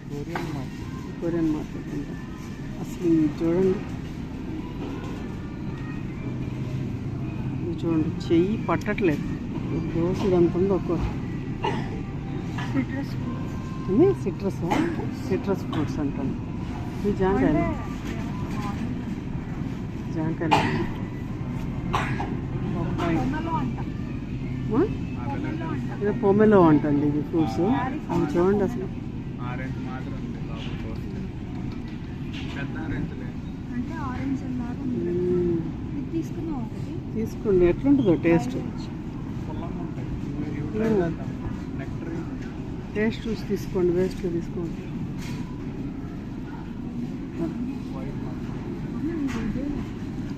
Korean market అంట. అసలు ఇది చూడండి, ఇది చూడండి, చెయ్యి పట్టట్లేదు. దోశ ఎంత ఉందో ఒక్కోటి. సిట్రస్ ఫ్రూట్స్ అంటాను. ఇది జాంకాయలు, ఇది పొమెలో అంటండి. ఇది ఫ్రూట్స్ అవి చూడండి అసలు. తీసుకోండి, ఎట్లుంటుందో టేస్ట్ చూసి తీసుకోండి, వేస్ట్గా తీసుకోండి.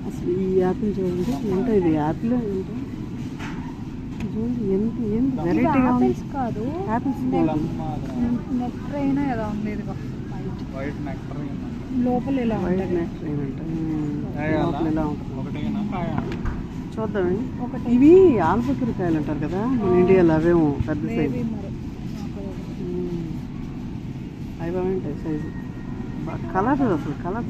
అసలు ఈ యాపిల్ చూడండి, ఏంటో ఇది యాపిల్ ఏంటో చూడండి, ఎంత వెరైటీగా ఉంది. యాపిల్స్ లోపల ఎలా వైట్ నెక్టరైన్ అంట. లోపల ఎలా ఉంటుంది చూద్దామండి. ఇవి ఆల్బకరకాయలు అంటారు కదా మన ఇండియాలో, అవేమో పెద్ద సైజు. అవి బాగుంటాయి సైజు. కలర్ అసలు కలర్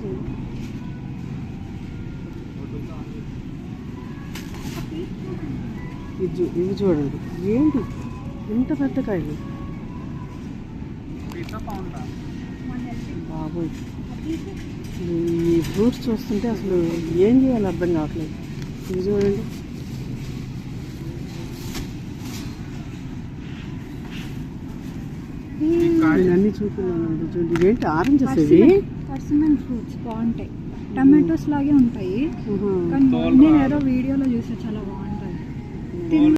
ఇవి చూడండి, ఏంటి ఇంత పెద్ద కాయలు బాబోయ్. ఈ ఫ్రూట్స్ చూస్తుంటే అసలు ఏం చేయాలో అర్థం కావట్లేదు. ఇది చూడండి, నేను అన్ని చూపిస్తున్నాను. చూడండి, ఇవేంటి ఆరెంజెస్, ఇవి పర్సిమన్ ఫ్రూట్స్ బాగుంటాయి. టమాటోస్ లాగే ఉంటాయి, కానీ నేను ఏదో వీడియోలో చూసా, చాలా బాగుంటాయి.